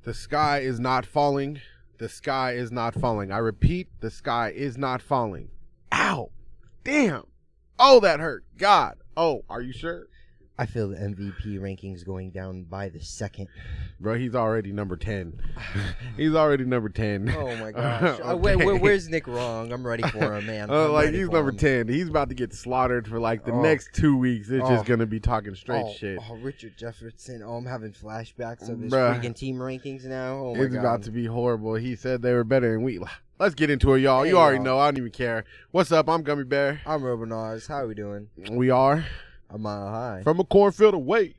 The sky is not falling. The sky is not falling. I repeat, the sky is not falling. Ow. Damn. Oh, that hurt. God. Oh, are you sure? I feel the MVP rankings going down by the second. Bro, he's already number 10. He's already number 10. Oh, my gosh. Okay. Where's Nick wrong? I'm ready for him, man. He's number 10. He's about to get slaughtered for like the next 2 weeks. It's just going to be talking straight shit. Oh, Richard Jefferson. Oh, I'm having flashbacks of his Bruh. freaking team rankings now. Oh, my It's God. about to be horrible. He said they were better than we. Let's get into it, y'all. Hey, you already y'all. know. I don't even care. What's up? I'm Gummy Bear. I'm Robinaz. How are we doing? We are A mile high. from a cornfield away.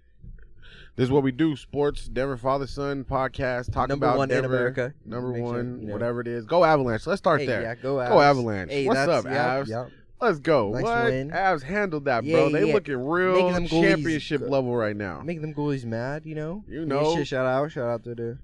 This is what we do. Sports, Denver Father Son podcast. Talk Number about one Denver. in America. Number Make sure, one, you know. whatever it is. Go Avalanche. Let's start Hey, there. yeah, go Avs. Go Avalanche. Hey, What's that's- up, yep, Avs? yep. Let's go. Nice what? win. Avs handled that, Yeah, bro. They yeah. looking real Making them goalies championship go- level right now. Making them goalies mad, you know? You know. Shout out to the...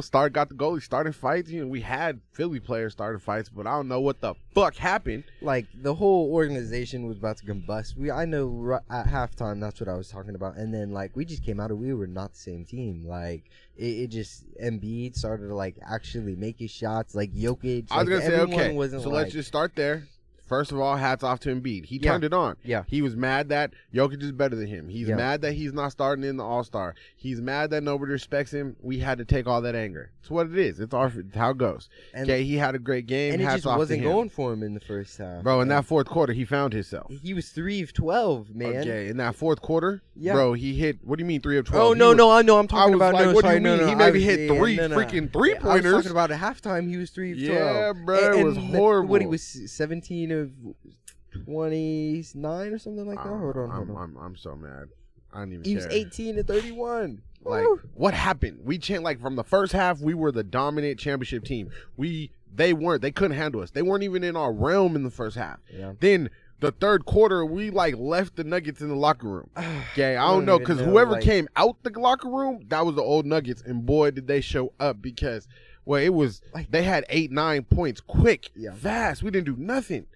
Start got the goalie starting fights. We had Philly players starting fights, but I don't know what the fuck happened. Like, the whole organization was about to combust. I know at halftime, that's what I was talking about. And then, like, we just came out and we were not the same team. Like, it just, Embiid started to, like, actually make his shots. Like, Jokic. I was going to say, okay, wasn't so like, let's just start there. First of all, hats off to Embiid. He Yeah. turned it on. Yeah. He was mad that Jokic is better than him. He's Yeah. mad that he's not starting in the All-Star. He's mad that nobody respects him. We had to take all that anger. It's what it is. It's how it goes. And, Okay, he had a great game. and it hats just off wasn't to him. going for him in the first half. Bro, in And that fourth quarter, he found himself. he was 3 of 12, man. Okay, in that fourth quarter, Yeah. bro, he hit, what do you mean 3 of 12? Oh, He no, was- no, I know. I'm I talking was about, like, no, what do sorry, you no, mean? no, He maybe I was- hit three no, no. freaking I was three-pointers. talking about at halftime, he was 3 of 12. Yeah, bro, it was horrible. What, he was 17 of 29 or something like that? Hold on. I'm so mad. I don't even He care. was 18 to 31. Like, Woo. what happened? We like from the first half, we were the dominant championship team. They couldn't handle us. They weren't even in our realm in the first half. Yeah. Then the third quarter, we like left the Nuggets in the locker room. Okay, I don't know, even because know, whoever like- came out the locker room, that was the old Nuggets, and boy, did they show up because, well, it was Like- they had 8-9 points quick, Yeah. fast. We didn't do nothing.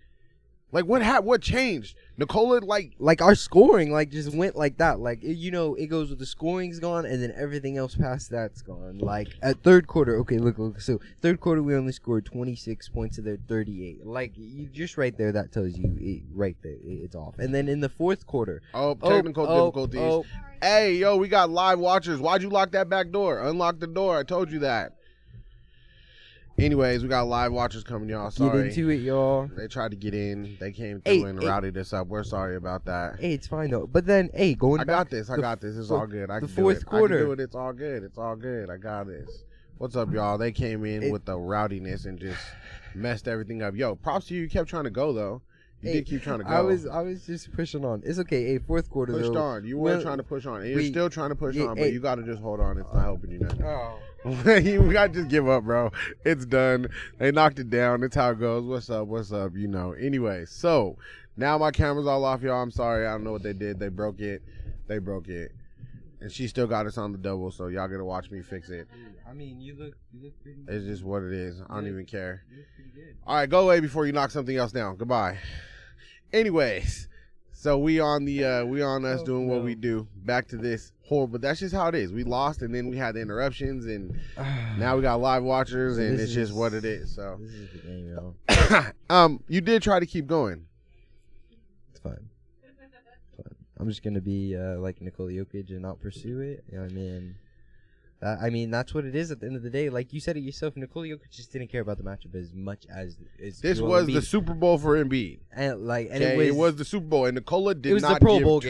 Like what changed? Nikola, Like our scoring, like just went like that. Like it goes with the scoring's gone, and then everything else past that's gone. Like at third quarter, okay, look. So third quarter, we only scored 26 points to their 38. Like you just right there, that tells you right there, it's off. And then in the fourth quarter, technical difficulties. Hey, yo, we got live watchers. Why'd you lock that back door? Unlock the door. I told you that. Anyways, we got live watchers coming, y'all. Sorry. get into it, y'all. They tried to get in. They came Hey, through and routed us up. We're sorry about that. Hey, it's fine though. But then, hey, going I back, got this. I got this. It's all good. I the can fourth do it. quarter. I can do it. It's all good. It's all good. I got this. What's up, y'all? They came in with the rowdiness and just messed everything up. Yo, props to you. You kept trying to go, though. You did keep trying to go. I was just pushing on. It's okay. Hey, fourth quarter pushed though. on. You were trying to push on. And you're we- still trying to push yeah, on, but hey. you got to just hold on. It's not helping you nothing. Oh. We got to just give up, bro. It's done. They knocked it down. That's how it goes. What's up? What's up? Anyway, so now my camera's all off, y'all. I'm sorry. I don't know what they did. They broke it. And she still got us on the double, so y'all got to watch me fix it. I mean, you look pretty. It's just what it is. I don't even care. You look pretty good. All right, go away before you knock something else down. Goodbye. Anyways, so we on us doing what we do. Back to this horrible. That's just how it is. We lost, and then we had the interruptions, and now we got live watchers, So and this it's just is- what it is. So, This is the game, y'all. you did try to keep going. It's fine. I'm just gonna be like Nikola Jokic and not pursue it. You know what I mean? That's what it is at the end of the day. Like you said it yourself, Nikola Jokic just didn't care about the matchup as much as This Joel was Embiid. the Super Bowl for Embiid. And Okay, it was the Super Bowl, and Nikola it did was the not Pro give Bowl two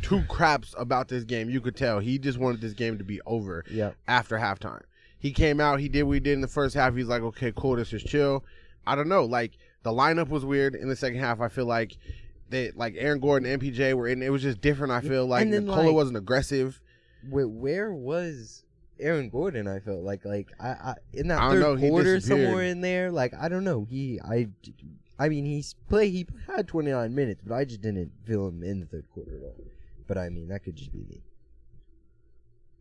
game. craps about this game. You could tell he just wanted this game to be over. Yeah. After halftime, he came out. He did what he did in the first half. He's like, okay, cool, this is chill. I don't know. Like the lineup was weird in the second half. I feel like like Aaron Gordon and MPJ were in. It was just different. I feel like And then, Nikola like, wasn't aggressive. Where was Aaron Gordon? I felt like I in that I don't third know, he quarter disappeared. somewhere in there. Like I don't know. He had 29 minutes, but I just didn't feel him in the third quarter at all. But I mean, that could just be me.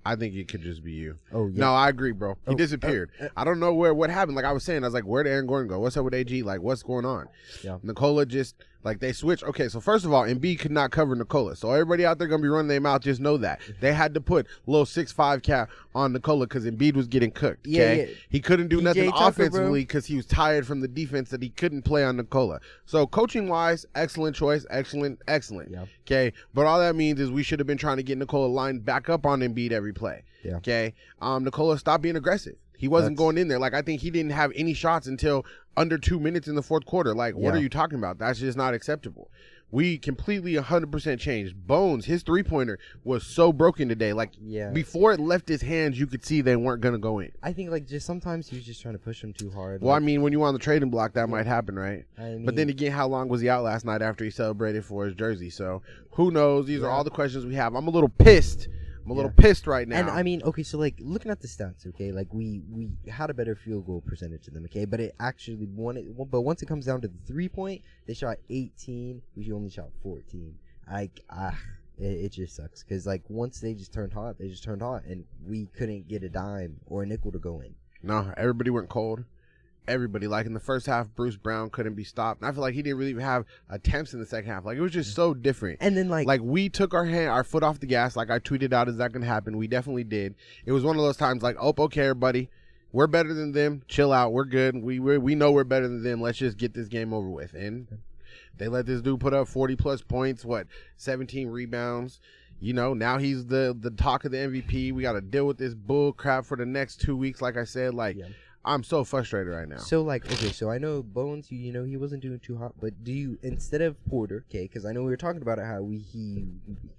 I think it could just be you. Oh yeah. No, I agree, bro. He Oh, disappeared. I don't know what happened. Like I was saying, I was like, where did Aaron Gordon go? What's up with AG? Like, what's going on? Yeah. Nikola just, Like, they switched. Okay, so first of all, Embiid could not cover Nikola. So everybody out there going to be running their mouth, just know that. They had to put a little 6'5" cap on Nikola because Embiid was getting cooked, okay? Yeah. He couldn't do nothing offensively because he was tired from the defense that he couldn't play on Nikola. So coaching-wise, excellent choice, excellent, Yeah. okay? But all that means is we should have been trying to get Nikola lined back up on Embiid every play, Yeah. okay? Nikola stopped being aggressive. He wasn't going in there. Like, I think he didn't have any shots until under 2 minutes in the fourth quarter. Like, what are you talking about? That's just not acceptable. We completely 100% changed. Bones, his three-pointer was so broken today. Like, before it left his hands, you could see they weren't going to go in. I think, like, just sometimes he was just trying to push him too hard. Well, like, I mean, when you're on the trading block, that might happen, right? I mean, but then again, how long was he out last night after he celebrated for his jersey? So, who knows? These are all the questions we have. I'm a little pissed. I'm a little pissed right now. And I mean, okay, so like looking at the stats, okay, like we had a better field goal percentage than them, okay, but it actually but once it comes down to the 3-point, they shot 18, we only shot 14. It just sucks because like once they just turned hot, and we couldn't get a dime or a nickel to go in. No, everybody went cold. Everybody, like in the first half, Bruce Brown couldn't be stopped. And I feel like he didn't really even have attempts in the second half. Like, it was just so different. And then like we took our foot off the gas. Like I tweeted out, is that gonna happen? We definitely did. It was one of those times like, oh, okay, everybody, we're better than them. Chill out. We're good. We know we're better than them. Let's just get this game over with. And they let this dude put up 40 plus points. 17 rebounds. You know, now he's the talk of the MVP. We got to deal with this bull crap for the next 2 weeks. Like I said, I'm so frustrated right now. So, like, okay, so I know Bones, you know, he wasn't doing too hot, but do you, instead of Porter, okay, because I know we were talking about it, how he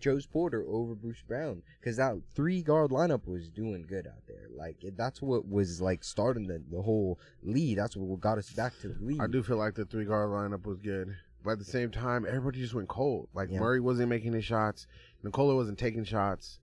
chose Porter over Bruce Brown, because that 3-guard lineup was doing good out there. Like, that's what was, like, starting the whole lead. That's what got us back to the lead. I do feel like the 3-guard lineup was good. But at the same time, everybody just went cold. Like, Murray wasn't making his shots. Nikola wasn't taking shots.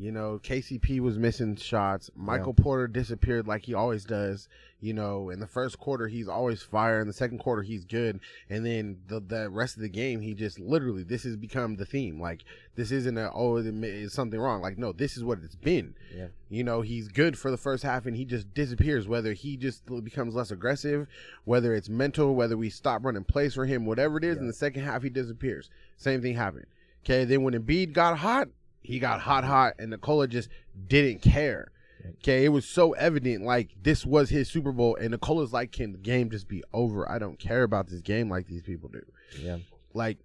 You know, KCP was missing shots. Michael Porter disappeared like he always does. You know, in the first quarter, he's always fire. In the second quarter, he's good. And then the rest of the game, he just literally, this has become the theme. Like, this isn't is something wrong. Like, no, this is what it's been. Yeah. You know, he's good for the first half and he just disappears, whether he just becomes less aggressive, whether it's mental, whether we stop running plays for him, whatever it is. In the second half, he disappears. Same thing happened. Okay, then when Embiid got hot, he got hot, and Nikola just didn't care. Okay, it was so evident, like, this was his Super Bowl, and Nikola's like, can the game just be over? I don't care about this game like these people do. Yeah. Like,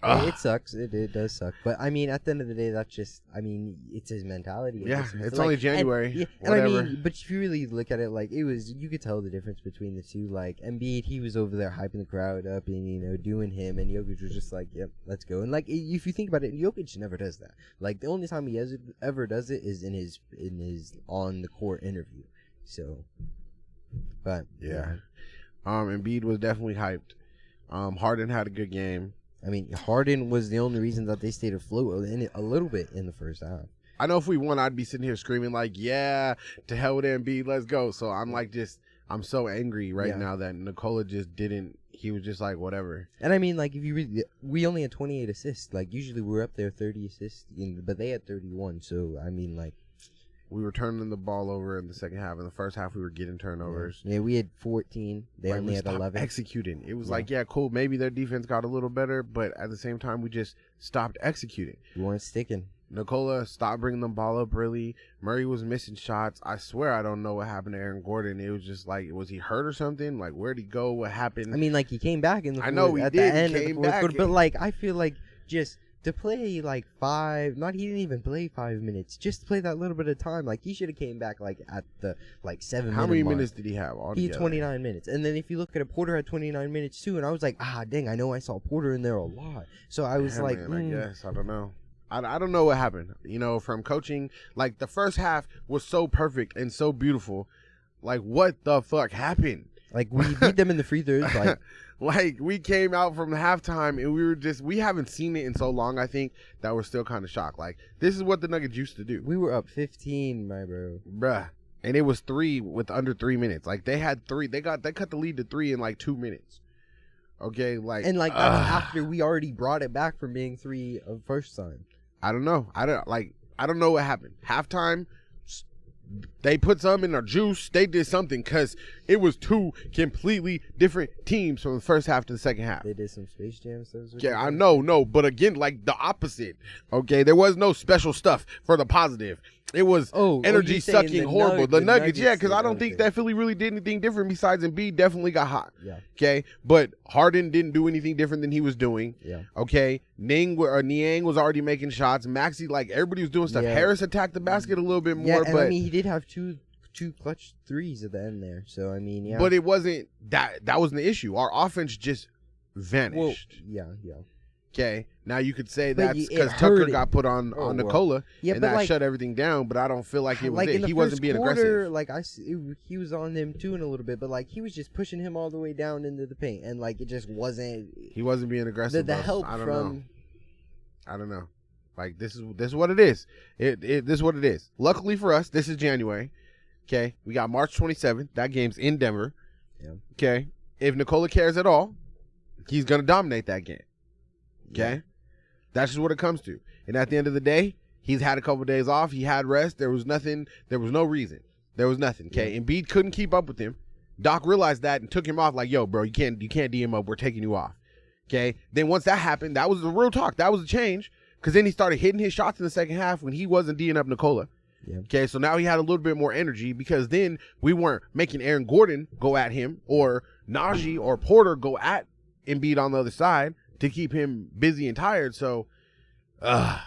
it sucks. It does suck. But, I mean, at the end of the day, that's just, I mean, it's his mentality. Yeah, it's only January. And I mean, but if you really look at it, like, you could tell the difference between the two. Like, Embiid, he was over there hyping the crowd up and, you know, doing him, and Jokic was just like, yep, let's go. And, like, if you think about it, Jokic never does that. Like, the only time he ever does it is in his on-the-court interview. So, but, yeah. Embiid was definitely hyped. Harden had a good game. I mean, Harden was the only reason that they stayed afloat a little bit in the first half. I know if we won, I'd be sitting here screaming like, yeah, to hell with Embiid, let's go. So I'm like I'm so angry right now that Nikola just didn't, he was just like, whatever. And I mean, like, if you really, we only had 28 assists. Like, usually we're up there 30 assists, but they had 31. So, I mean, like. We were turning the ball over in the second half. In the first half, we were getting turnovers. Yeah, we had 14. They only had 11. Executing. It was like, yeah, cool. Maybe their defense got a little better, but at the same time, we just stopped executing. We weren't sticking. Nikola stopped bringing the ball up, really. Murray was missing shots. I swear I don't know what happened to Aaron Gordon. It was just like, was he hurt or something? Like, where'd he go? What happened? I mean, like, he came back in the I know he at did. the end He of the came fourth back. quarter, but, like, I feel like just to play, like, he didn't even play 5 minutes. Just to play that little bit of time. Like, he should have came back, like, at the, like, 7 minute How many mark. minutes did he have altogether? He had 29 minutes. And then if you look at it, Porter had 29 minutes, too. And I was like, dang, I know I saw Porter in there a lot. So I was like, I guess. I don't know. I don't know what happened. You know, from coaching, like, the first half was so perfect and so beautiful. Like, what the fuck happened? Like, we beat them in the free throws. Like, we came out from halftime and we haven't seen it in so long, I think, that we're still kind of shocked. Like, this is what the Nuggets used to do. We were up 15, my bro. Bruh. And it was 3 with under 3 minutes. Like, they had 3. They cut the lead to 3 in, like, 2 minutes. Okay, like. And, like, that's after we already brought it back from being 3 of first time. I don't know. I don't know what happened. Halftime, They put some in a juice. They did something because it was two completely different teams from the first half to the second half. They did some Space Jam stuff. Yeah, I know, no, but again, like the opposite. Okay, there was no special stuff for the positive. It was energy sucking horrible. The Nuggets, yeah, because I don't think that Philly really did anything different besides Embiid definitely got hot. Yeah. Okay, but Harden didn't do anything different than he was doing. Yeah. Okay, Niang was already making shots. Maxey, like everybody was doing stuff. Yeah. Harris attacked the basket a little bit more, Yeah, and but I mean he did have two clutch threes at the end there. So I mean, yeah. but it wasn't that wasn't the issue. Our offense just vanished. Well, yeah. Okay, now you could say But that's it because hurt Tucker it. got put on Nikola, Yeah, and but that like, shut everything down. But I don't feel like it was like it. in the He first wasn't being quarter, aggressive. like he was on him too in a little bit, but like he was just pushing him all the way down into the paint, and like it just wasn't. He wasn't being aggressive. The bro. help I don't from. know. I don't know. Like this is what it is. This is what it is. Luckily for us, this is January. Okay, we got March 27th. That game's in Denver. Yeah. Okay, if Nikola cares at all, he's gonna dominate that game. Okay. Yeah. That's just what it comes to. And at the end of the day, he's had a couple of days off. He had rest. There was nothing. There was no reason. There was nothing. Okay. Yeah. Embiid couldn't keep up with him. Doc realized that and took him off like, yo, bro, you can't DM up. We're taking you off. Okay. Then once that happened, that was the real talk. That was a change. Because then he started hitting his shots in the second half when he wasn't D'ing up Nikola. Yeah. Okay. So now he had a little bit more energy because then we weren't making Aaron Gordon go at him or Najee or Porter go at Embiid on the other side to keep him busy and tired. So, I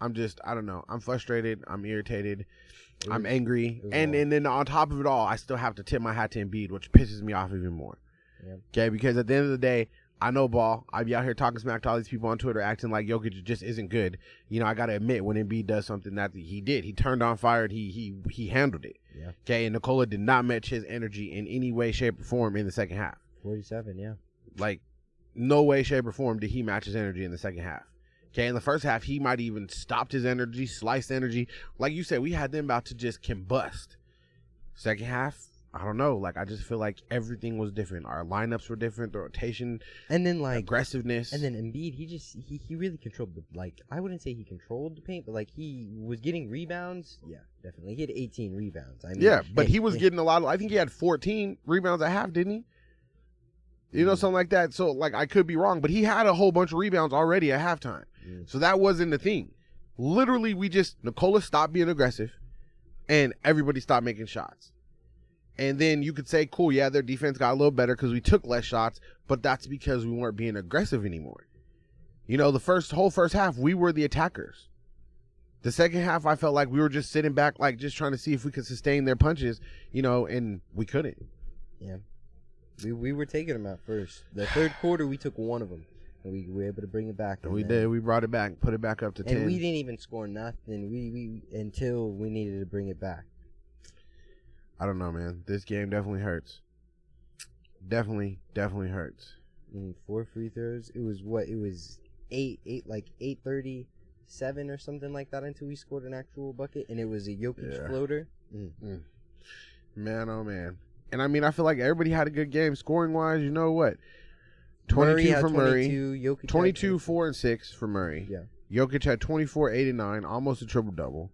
don't know. I'm frustrated. I'm irritated. I'm angry. And then on top of it all, I still have to tip my hat to Embiid, which pisses me off even more. Yeah. Okay, because at the end of the day, I know ball. I be out here talking smack to all these people on Twitter acting like Jokic just isn't good. You know, I got to admit when Embiid does something that he did. He turned on fire and he handled it. Yeah. Okay, and Nikola did not match his energy in any way, shape, or form in the second half. 47, yeah. Like, no way, shape, or form did he match his energy in the second half. Okay, in the first half, he might even stopped his energy, sliced energy. Like you said, we had them about to just combust. Second half, I don't know. Like, I just feel like everything was different. Our lineups were different. The rotation, and then like aggressiveness, and then Embiid, he really controlled the, like, I wouldn't say he controlled the paint, but like he was getting rebounds. Yeah, definitely. He had 18 rebounds. I mean, yeah, but he was getting a lot of. I think he had 14 rebounds at half, didn't he? You know, something like that. So, like, I could be wrong, but he had a whole bunch of rebounds already at halftime. So that wasn't the thing. Literally, Nikola stopped being aggressive, and everybody stopped making shots. And then you could say, cool, yeah, their defense got a little better because we took less shots, but that's because we weren't being aggressive anymore. You know, the whole first half, we were the attackers. The second half, I felt like we were just sitting back, like, just trying to see if we could sustain their punches, you know, and we couldn't. Yeah. We were taking them out first. The third quarter, we took one of them. And we were able to bring it back. We did. We brought it back, put it back up to 10. And we didn't even score nothing. We until we needed to bring it back. I don't know, man. This game definitely hurts. Definitely hurts. 4 free throws. It was what? It was 8:37 or something like that until we scored an actual bucket, and it was a Jokic floater. Man, oh man. And I mean, I feel like everybody had a good game scoring wise. You know what? 22 for Murray. 22, 4, and 6 for Murray. Yeah. Jokic had 24, 8, and 9, almost a triple-double.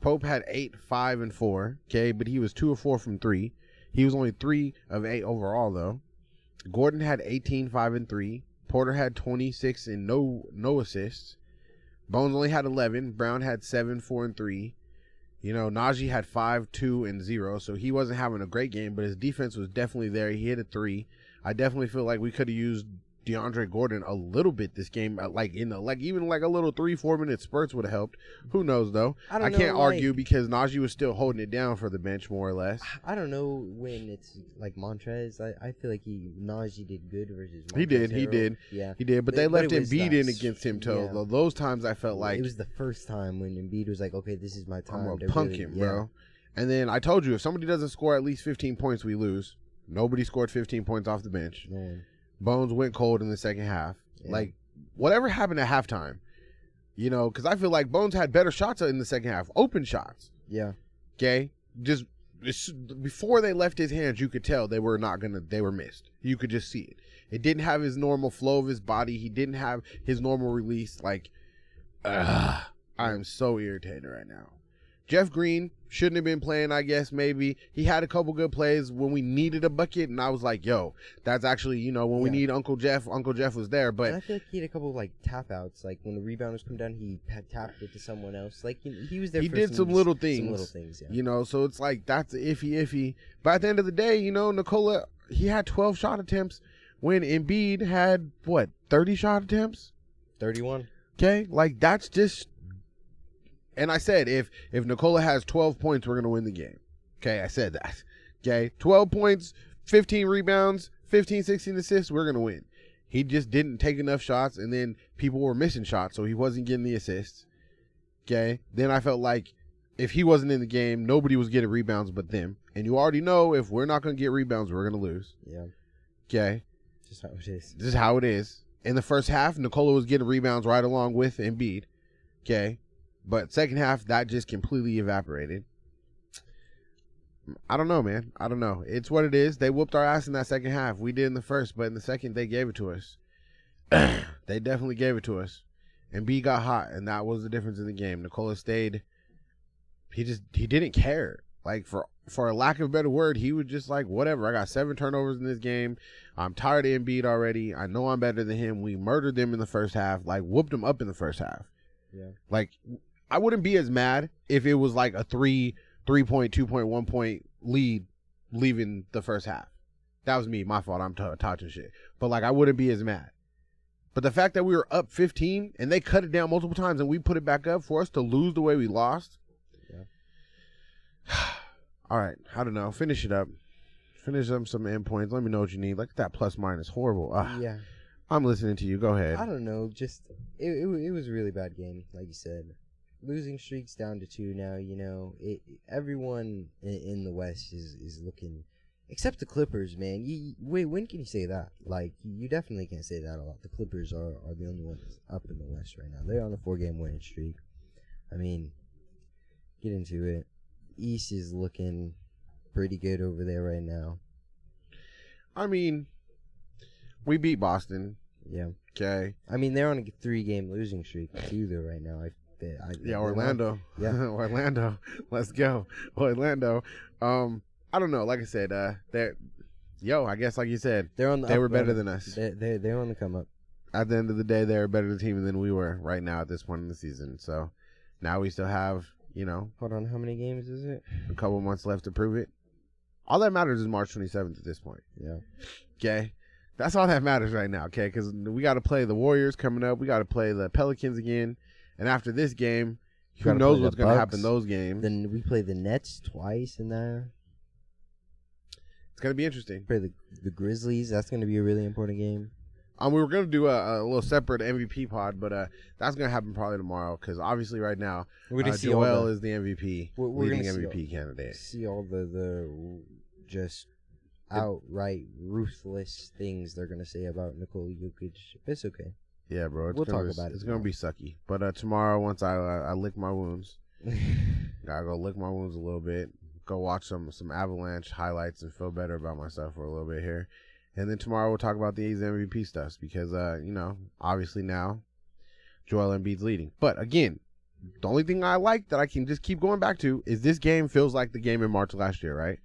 Pope had 8, 5, and 4, okay, but he was 2 of 4 from 3. He was only 3 of 8 overall, though. Gordon had 18, 5, and 3. Porter had 26 and no assists. Bones only had 11. Brown had 7, 4, and 3. You know, Najee had 5, 2, and 0, so he wasn't having a great game, but his defense was definitely there. He hit a 3. I definitely feel like we could have used DeAndre Gordon a little bit this game, even a little 3-4 minute spurts would have helped. Who knows though? I can't argue because Najee was still holding it down for the bench more or less. I don't know when it's like Montrez. I feel like Najee did good versus Montrez. He did. Yeah, he did. But they left Embiid in against him too. Yeah. Those times I felt like it was the first time when Embiid was like, okay, this is my time. I'm gonna punk him, bro. And then I told you if somebody doesn't score at least 15 points, we lose. Nobody scored 15 points off the bench. Man. Bones went cold in the second half. Yeah. Like, whatever happened at halftime, you know, because I feel like Bones had better shots in the second half, open shots. Yeah. Okay? Just before they left his hands, you could tell they were missed. You could just see it. It didn't have his normal flow of his body. He didn't have his normal release. Like, I am so irritated right now. Jeff Green shouldn't have been playing, I guess, maybe. He had a couple good plays when we needed a bucket, and I was like, yo, that's actually, when we need Uncle Jeff was there. But and I feel like he had a couple of, like, tap-outs. Like, when the rebounders come down, he tapped it to someone else. Like, he was there he for did some little things. Some little things, yeah. So it's like, that's iffy. But at the end of the day, Nikola, he had 12 shot attempts when Embiid had, 30 shot attempts? 31. Okay? Like, that's just... And I said, if Nikola has 12 points, we're going to win the game. Okay, I said that. Okay, 12 points, 15 rebounds, 15, 16 assists, we're going to win. He just didn't take enough shots, and then people were missing shots, so he wasn't getting the assists. Okay, then I felt like if he wasn't in the game, nobody was getting rebounds but them. And you already know if we're not going to get rebounds, we're going to lose. Yeah. Okay. Just how it is. This is how it is. In the first half, Nikola was getting rebounds right along with Embiid. Okay. But second half, that just completely evaporated. I don't know, man. I don't know. It's what it is. They whooped our ass in that second half. We did in the first, but in the second, they gave it to us. They definitely gave it to us. And B got hot, and that was the difference in the game. Nikola stayed. He didn't care. Like, for a lack of a better word, he was just like, whatever. I got 7 turnovers in this game. I'm tired of Embiid already. I know I'm better than him. We murdered them in the first half. Like, whooped them up in the first half. Yeah. Like, I wouldn't be as mad if it was like a 3-point, 2-point, 1-point lead leaving the first half. That was me. My fault. I'm touching shit. But, like, I wouldn't be as mad. But the fact that we were up 15 and they cut it down multiple times and we put it back up for us to lose the way we lost. Yeah. All right. I don't know. Finish it up. Finish up some endpoints. Let me know what you need. Look at that plus minus. Horrible. Yeah. I'm listening to you. Go ahead. I don't know. Just it was a really bad game, like you said. Losing streaks down to 2 now. Everyone in the West is looking, except the Clippers, man. Wait, when can you say that? Like, you definitely can't say that a lot. The Clippers are the only ones up in the West right now. They're on a 4-game winning streak. I mean, get into it. East is looking pretty good over there right now. I mean, we beat Boston. Yeah. Okay. I mean, they're on a 3-game losing streak too, though, right now. Orlando. Yeah. Orlando. Let's go. Orlando. I don't know. Like I said, I guess like you said, they were better than us. They're on the come up. At the end of the day, they're a better team than we were right now at this point in the season. So now we still have, Hold on, how many games is it? a couple months left to prove it. All that matters is March 27th at this point. Yeah. Okay. That's all that matters right now. Okay. Because we got to play the Warriors coming up. We got to play the Pelicans again. And after this game, who knows what's going to happen in those games. Then we play the Nets twice in there. It's going to be interesting. Play the Grizzlies. That's going to be a really important game. We were going to do a little separate MVP pod, but that's going to happen probably tomorrow because obviously right now, Joel is the MVP, leading MVP candidate. See all the just outright ruthless things they're going to say about Nikola Jokic. It's okay. Yeah, bro. We'll talk about it. It's going to be sucky. But tomorrow, once I lick my wounds, gotta go lick my wounds a little bit, go watch some Avalanche highlights and feel better about myself for a little bit here. And then tomorrow we'll talk about these MVP stuffs because, obviously now Joel Embiid's leading. But again, the only thing I like that I can just keep going back to is this game feels like the game in March last year, right?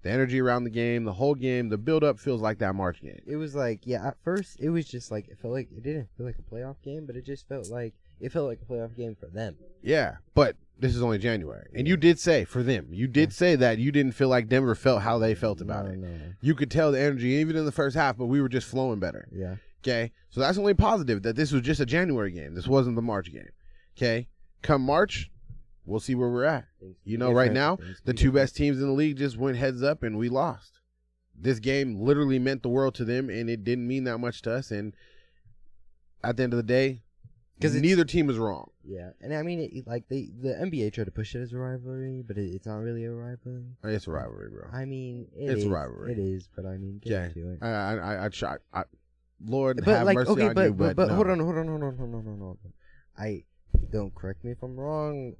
The energy around the game, the whole game, the build-up feels like that March game. It was like, at first it was just like, it didn't feel like a playoff game, but it just felt like a playoff game for them. Yeah, but this is only January. And you did say, for them, you did say that you didn't feel like Denver felt how they felt about it. No. You could tell the energy even in the first half, but we were just flowing better. Yeah. Okay? So that's only positive, that this was just a January game. This wasn't the March game. Okay? Come March, we'll see where we're at. Right now, the 2 best teams in the league just went heads up and we lost. This game literally meant the world to them, and it didn't mean that much to us. And at the end of the day, because neither team is wrong. Yeah, and I mean, the NBA tried to push it as a rivalry, but it's not really a rivalry. It's a rivalry, bro. I mean, it's a rivalry. It is, but I mean, get into it. I tried. Lord have mercy on you, but no. Hold on. I don't correct me if I'm wrong.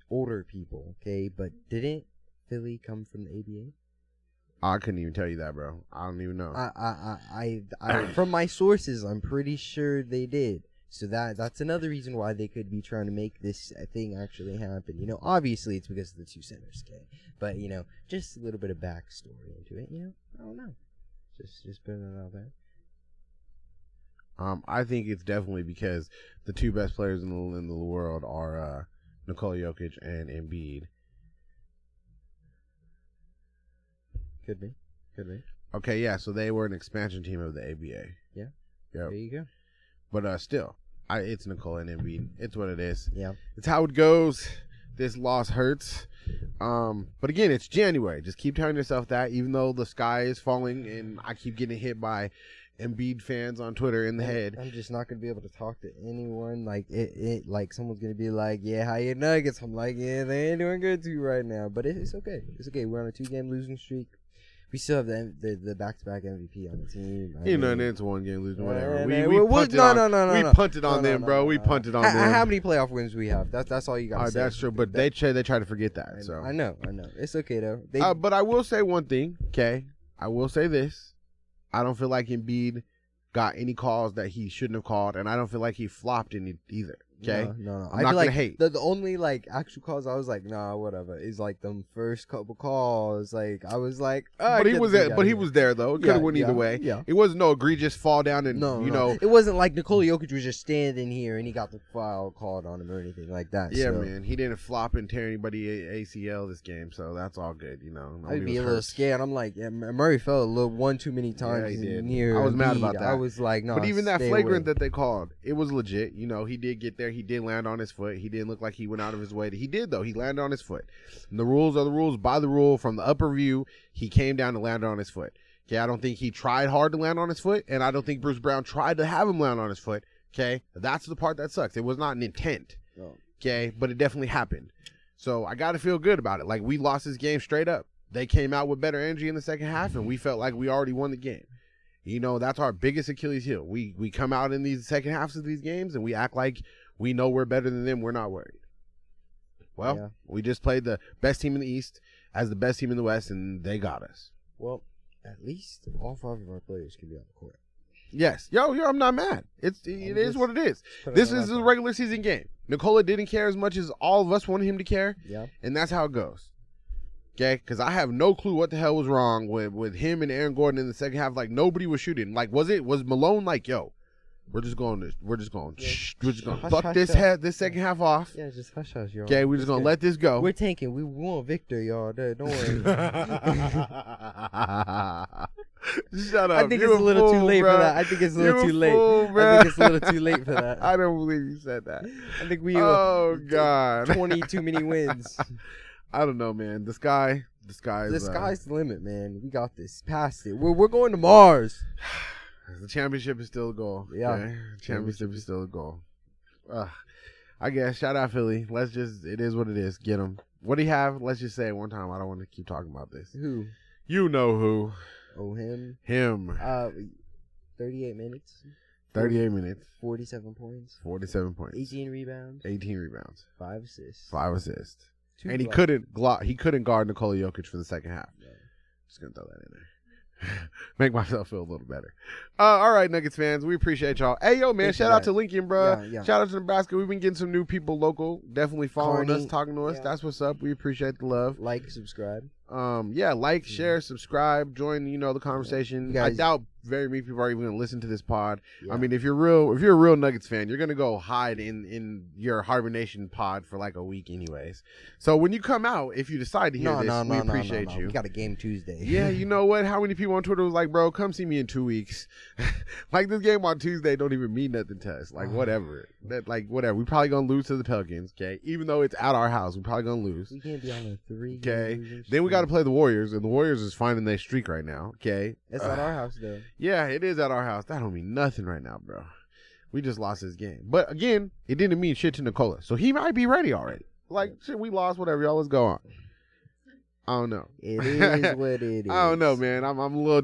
Older people, okay, but didn't Philly come from the ABA? I couldn't even tell you that, bro. I don't even know. I from my sources, I'm pretty sure they did. So that's another reason why they could be trying to make this thing actually happen. You know, obviously it's because of the 2 centers, okay? But, you know, just a little bit of backstory into it, you know? I don't know. Just putting it out there. I think it's definitely because the 2 best players in the world are Nikola Jokic and Embiid. Could be. Okay, yeah, so they were an expansion team of the ABA. Yeah. Yep. There you go. But still, it's Nikola and Embiid. It's what it is. Yeah. It's how it goes. This loss hurts. But again, it's January. Just keep telling yourself that, even though the sky is falling and I keep getting hit by Embiid fans on Twitter in the head. I'm just not gonna be able to talk to anyone. Like like someone's gonna be like, "Yeah, how you Nuggets?" I'm like, "Yeah, they ain't doing good too right now." But it's okay. It's okay. We're on a 2-game losing streak. We still have the back-to-back MVP on the team. It's 1 game losing, whatever. We punted on them, bro. We punted on them. How many playoff wins we have? That's all you got to say. That's true, but they try to forget that. So I know. It's okay though. But I will say one thing, okay? I will say this: I don't feel like Embiid got any calls that he shouldn't have called, and I don't feel like he flopped any either. Okay, no. I'm not feel like hate. The only like actual calls I was like, nah, whatever. Is like them first couple calls. Like I was like, but he was there. But he was there though. It could have went either way. Yeah, it wasn't no egregious fall down and you know. It wasn't like Nikola Jokic was just standing here and he got the foul called on him or anything like that. Yeah, man, he didn't flop and tear anybody ACL this game, so that's all good. You know, I'd be a little scared. I'm like, yeah, Murray fell a little one too many times. Yeah, he did. Near I was mad Embiid. about that. I was like, no. But even that flagrant that they called, it was legit. You know, he did get there. He did land on his foot. He didn't look like he went out of his way. He did, though. He landed on his foot. And the rules are the rules. By the rule, from the upper view, he came down and landed on his foot. Okay, I don't think he tried hard to land on his foot, and I don't think Bruce Brown tried to have him land on his foot. Okay, that's the part that sucks. It was not an intent. Okay, but it definitely happened. So I got to feel good about it. Like, we lost this game straight up. They came out with better energy in the second half, and we felt like we already won the game. You know, that's our biggest Achilles heel. We come out in these second halves of these games, and we act like we know we're better than them. We're not worried. Well, we just played the best team in the East as the best team in the West, and they got us. Well, at least all 5 of our players can be on the court. Yes. Yo, I'm not mad. It is what it is. This is a regular season game. Nikola didn't care as much as all of us wanted him to care. Yeah. And that's how it goes. Okay? Because I have no clue what the hell was wrong with him and Aaron Gordon in the second half. Like, nobody was shooting. Like, was Malone like, yo, we're just going fuck this second half off. Yeah, just hush, y'all. Okay, we're just gonna let this go. We're tanking. We want Victor, y'all. Don't worry. Shut up. I think it's a little too late for that. I think it's a little too late. I think it's a little too late for that. I don't believe you said that. I think we. Oh God. 20 too many wins. I don't know, man. The sky's the limit, man. We got this. Past it. We're going to Mars. The championship is still a goal. Yeah. Okay? Championship is still a goal. I guess. Shout out Philly. It is what it is. Get him. What do you have? Let's just say it one time. I don't want to keep talking about this. Who? You know who. Oh, him? Him. 38 minutes. 38 minutes. 47 points. 47 points. 18 rebounds. 18 rebounds. 5 assists. 5 assists. And he couldn't guard Nikola Jokic for the second half. Yeah. Just going to throw that in there. Make myself feel a little better. All right, Nuggets fans, we appreciate y'all. Hey, yo, man, shout out to Lincoln, bro. Yeah. Shout out to Nebraska. We've been getting some new people local, definitely following us, talking to us. That's what's up. We appreciate the love. Like, subscribe. Like, share, subscribe, join, the conversation. I doubt very many people are even going to listen to this pod. Yeah. I mean, if you're a real Nuggets fan, you're going to go hide in your hibernation pod for like a week anyways. So when you come out, if you decide to hear this, we appreciate you. We got a game Tuesday. Yeah, you know what? How many people on Twitter was like, bro, come see me in 2 weeks. Like, this game on Tuesday don't even mean nothing to us. Like, whatever. Whatever. We probably going to lose to the Pelicans, okay? Even though it's at our house, we probably going to lose. We can't be on a 3. Okay. Then we got to play the Warriors, and the Warriors is finding their streak right now, okay? It's at our house, though. Yeah, it is at our house. That don't mean nothing right now, bro. We just lost this game. But, again, it didn't mean shit to Nikola. So he might be ready already. Like, shit, we lost, whatever. Y'all, let's go on. I don't know. It is what it is. I don't know, man. I'm a little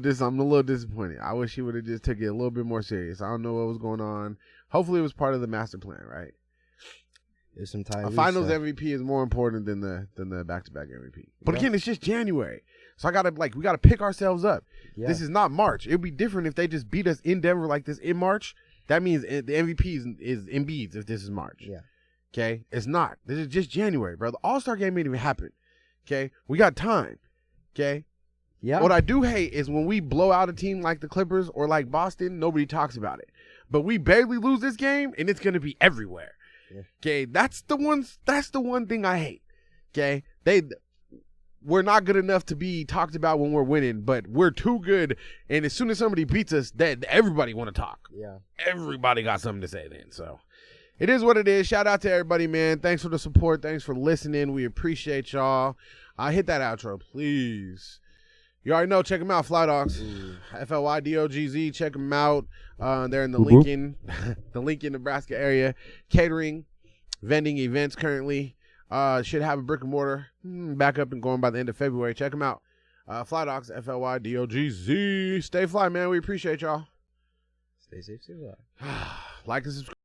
disappointed. I wish he would have just took it a little bit more serious. I don't know what was going on. Hopefully it was part of the master plan, right? There's some time. A finals MVP is more important than the back-to-back MVP. But again, it's just January. So we gotta pick ourselves up. Yeah. This is not March. It'd be different if they just beat us in Denver like this in March. that means the MVP is Embiid if this is March. Yeah. Okay? It's not. This is just January, bro. The All-Star game ain't even happen. Okay? We got time. Okay? Yeah. What I do hate is when we blow out a team like the Clippers or like Boston, nobody talks about it. But we barely lose this game, and it's gonna be everywhere. Yeah. Okay, that's the one thing I hate. Okay, we're not good enough to be talked about when we're winning, but we're too good. And as soon as somebody beats us, that everybody want to talk. Yeah. Everybody got something to say then. So it is what it is. Shout out to everybody, man. Thanks for the support. Thanks for listening. We appreciate y'all. Hit that outro, please. You already know. Check them out, Fly Dogs. FLYDOGZ. Check them out. They're in the Lincoln, Nebraska area. Catering, vending events currently. Should have a brick and mortar back up and going by the end of February. Check them out. Fly Dogs, FLYDOGZ. Stay fly, man. We appreciate y'all. Stay safe, stay fly. Like and subscribe.